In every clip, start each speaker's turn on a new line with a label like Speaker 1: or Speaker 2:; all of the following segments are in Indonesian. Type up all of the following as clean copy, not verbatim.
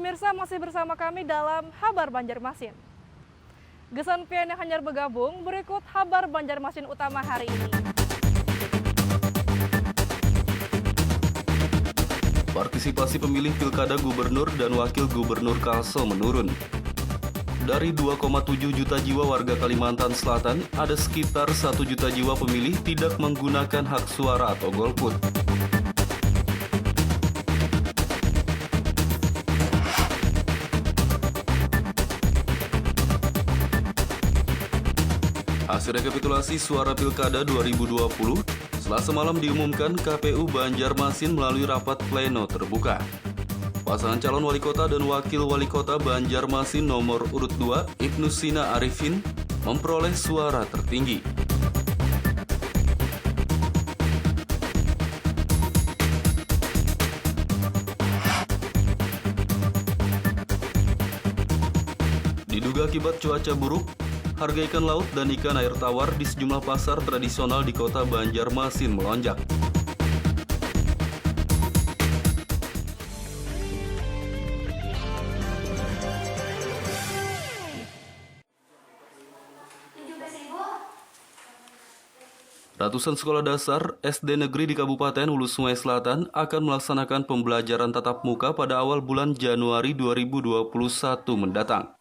Speaker 1: Pemirsa masih bersama kami dalam Habar Banjarmasin. Gesan pian yang hanyar bergabung, berikut Habar Banjarmasin utama hari ini.
Speaker 2: Partisipasi pemilih Pilkada Gubernur dan Wakil Gubernur Kalsel menurun. Dari 2,7 juta jiwa warga Kalimantan Selatan, ada sekitar 1 juta jiwa pemilih tidak menggunakan hak suara atau golput. Hasil rekapitulasi suara Pilkada 2020, Selasa malam diumumkan KPU Banjarmasin melalui rapat pleno terbuka. Pasangan calon wali kota dan wakil wali kota Banjarmasin nomor urut 2, Ibnu Sina Arifin, memperoleh suara tertinggi. Diduga akibat cuaca buruk, harga ikan laut dan ikan air tawar di sejumlah pasar tradisional di kota Banjarmasin melonjak. Ratusan sekolah dasar SD negeri di Kabupaten Hulu Sungai Selatan akan melaksanakan pembelajaran tatap muka pada awal bulan Januari 2021 mendatang.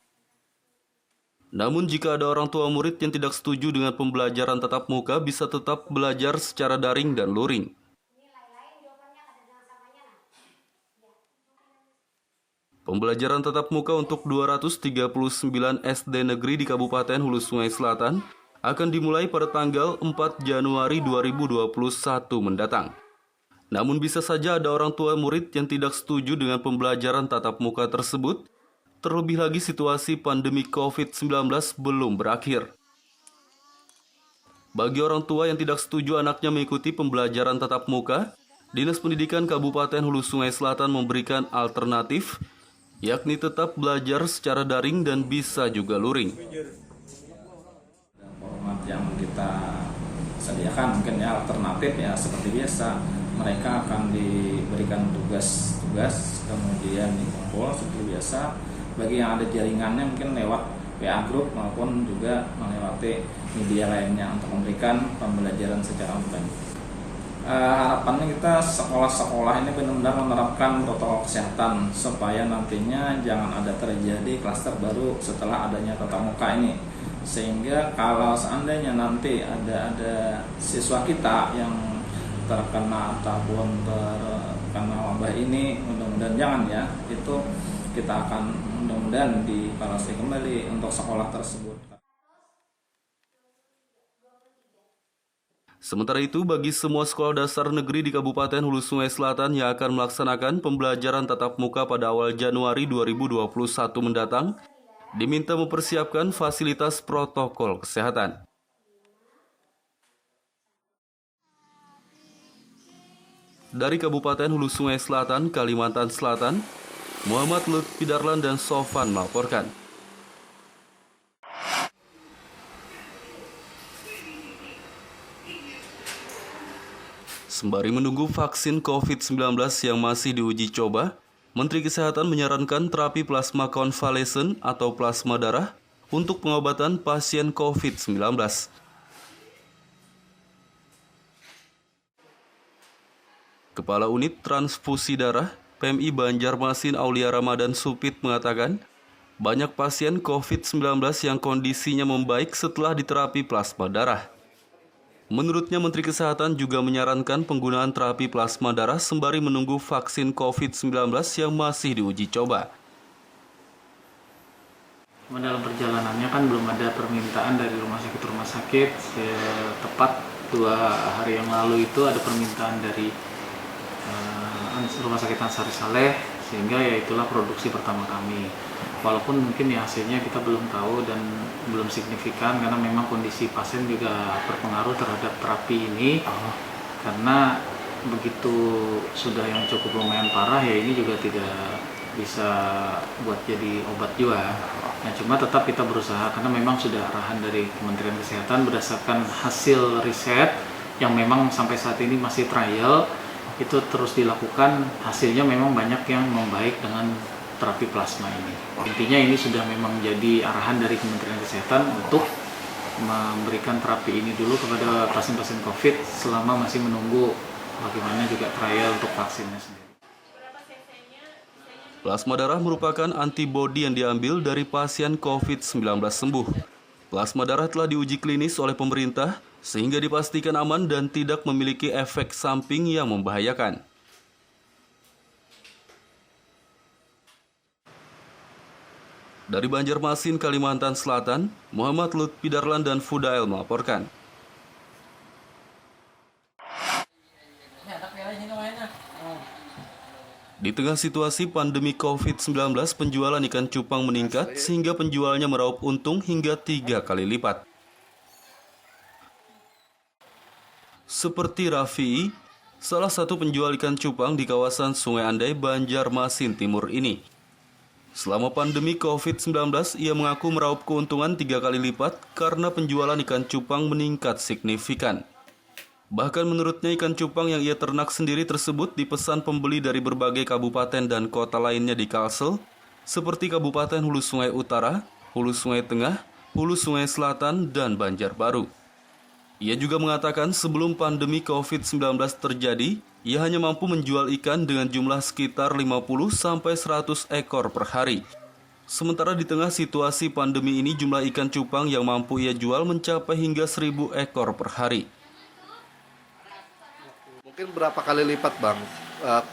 Speaker 2: Namun jika ada orang tua murid yang tidak setuju dengan pembelajaran tatap muka bisa tetap belajar secara daring dan luring. Pembelajaran tatap muka untuk 239 SD negeri di Kabupaten Hulu Sungai Selatan akan dimulai pada tanggal 4 Januari 2021 mendatang. Namun bisa saja ada orang tua murid yang tidak setuju dengan pembelajaran tatap muka tersebut. Terlebih lagi situasi pandemi COVID-19 belum berakhir. Bagi orang tua yang tidak setuju anaknya mengikuti pembelajaran tatap muka, Dinas Pendidikan Kabupaten Hulu Sungai Selatan memberikan alternatif, yakni tetap belajar secara daring dan bisa juga luring.
Speaker 3: Format yang kita sediakan mungkin ya alternatif ya seperti biasa. Mereka akan diberikan tugas-tugas, kemudian dikumpul seperti biasa. Bagi yang ada jaringannya mungkin lewat WA Group maupun juga melewati media lainnya untuk memberikan pembelajaran secara online. Harapannya kita sekolah-sekolah ini benar-benar menerapkan protokol kesehatan supaya nantinya jangan ada terjadi klaster baru setelah adanya tatap muka ini. Sehingga kalau seandainya nanti ada siswa kita yang terkena ataupun terkena wabah ini, mudah-mudahan jangan ya, itu kita akan mudah-mudahan dievaluasi kembali untuk sekolah tersebut.
Speaker 2: Sementara itu, bagi semua sekolah dasar negeri di Kabupaten Hulu Sungai Selatan yang akan melaksanakan pembelajaran tatap muka pada awal Januari 2021 mendatang, diminta mempersiapkan fasilitas protokol kesehatan. Dari Kabupaten Hulu Sungai Selatan, Kalimantan Selatan, Muhammad Lutfi Darlan dan Sofan melaporkan. Sembari menunggu vaksin COVID-19 yang masih diuji coba, Menteri Kesehatan menyarankan terapi plasma konvalesen atau plasma darah untuk pengobatan pasien COVID-19. Kepala Unit Transfusi Darah PMI Banjarmasin Aulia Ramadan Supit mengatakan, banyak pasien COVID-19 yang kondisinya membaik setelah diterapi plasma darah. Menurutnya, Menteri Kesehatan juga menyarankan penggunaan terapi plasma darah sembari menunggu vaksin COVID-19 yang masih diuji coba.
Speaker 4: Dalam perjalanannya kan belum ada permintaan dari rumah sakit. Tepat 2 hari yang lalu itu ada permintaan dari Rumah Sakit Ansari Saleh, sehingga ya itulah produksi pertama kami. Walaupun mungkin ya hasilnya kita belum tahu dan belum signifikan karena memang kondisi pasien juga berpengaruh terhadap terapi ini. Karena begitu sudah yang cukup lumayan parah ya ini juga tidak bisa buat jadi obat juga. Nah, cuma tetap kita berusaha karena memang sudah arahan dari Kementerian Kesehatan berdasarkan hasil riset yang memang sampai saat ini masih trial. Itu terus dilakukan, hasilnya memang banyak yang membaik dengan terapi plasma ini. Intinya ini sudah memang menjadi arahan dari Kementerian Kesehatan untuk memberikan terapi ini dulu kepada pasien-pasien COVID selama masih menunggu bagaimana juga trial untuk vaksinnya sendiri.
Speaker 2: Plasma darah merupakan antibodi yang diambil dari pasien COVID-19 sembuh. Plasma darah telah diuji klinis oleh pemerintah sehingga dipastikan aman dan tidak memiliki efek samping yang membahayakan. Dari Banjarmasin, Kalimantan Selatan, Muhammad Lutfi Darlan dan Fudael melaporkan. Di tengah situasi pandemi COVID-19, penjualan ikan cupang meningkat sehingga penjualnya meraup untung hingga 3 kali lipat. Seperti Rafi, salah satu penjual ikan cupang di kawasan Sungai Andai, Banjarmasin Timur ini. Selama pandemi COVID-19, ia mengaku meraup keuntungan 3 kali lipat karena penjualan ikan cupang meningkat signifikan. Bahkan menurutnya ikan cupang yang ia ternak sendiri tersebut dipesan pembeli dari berbagai kabupaten dan kota lainnya di Kalsel, seperti Kabupaten Hulu Sungai Utara, Hulu Sungai Tengah, Hulu Sungai Selatan, dan Banjarbaru. Ia juga mengatakan sebelum pandemi COVID-19 terjadi, ia hanya mampu menjual ikan dengan jumlah sekitar 50-100 ekor per hari. Sementara di tengah situasi pandemi ini jumlah ikan cupang yang mampu ia jual mencapai hingga 1.000 ekor per hari.
Speaker 5: Mungkin berapa kali lipat Bang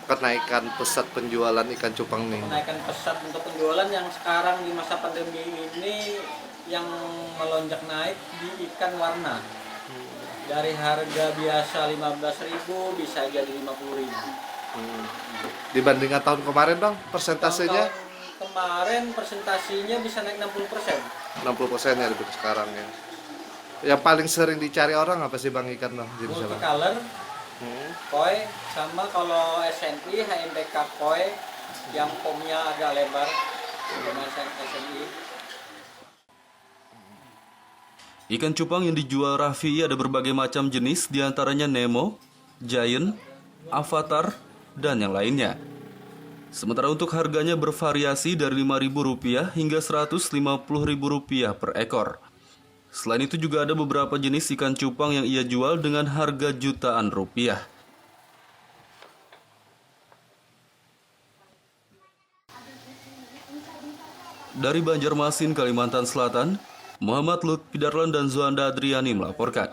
Speaker 5: kenaikan pesat penjualan ikan cupang nih?
Speaker 6: Kenaikan pesat untuk penjualan yang sekarang di masa pandemi ini yang melonjak naik di ikan warna. Dari harga biasa 15.000 bisa jadi 50.000.
Speaker 5: Dibandingkan tahun kemarin Bang, persentasenya?
Speaker 6: Tahun kemarin presentasinya bisa naik 60%.
Speaker 5: 60% ya lebih sekarang ya. Yang paling sering dicari orang apa sih Bang ikan Bang? Jenisnya, Bang?
Speaker 6: Multicolor, koi, sama kalau SNI, HMBK koi yang pomnya agak lebar dengan SNI.
Speaker 2: Ikan cupang yang dijual Rafi ada berbagai macam jenis, diantaranya Nemo, Giant, Avatar, dan yang lainnya. Sementara untuk harganya bervariasi dari Rp5.000 hingga Rp150.000 per ekor. Selain itu juga ada beberapa jenis ikan cupang yang ia jual dengan harga jutaan rupiah. Dari Banjarmasin, Kalimantan Selatan, Muhammad Lutfi Darlan dan Zuanda Adriani melaporkan.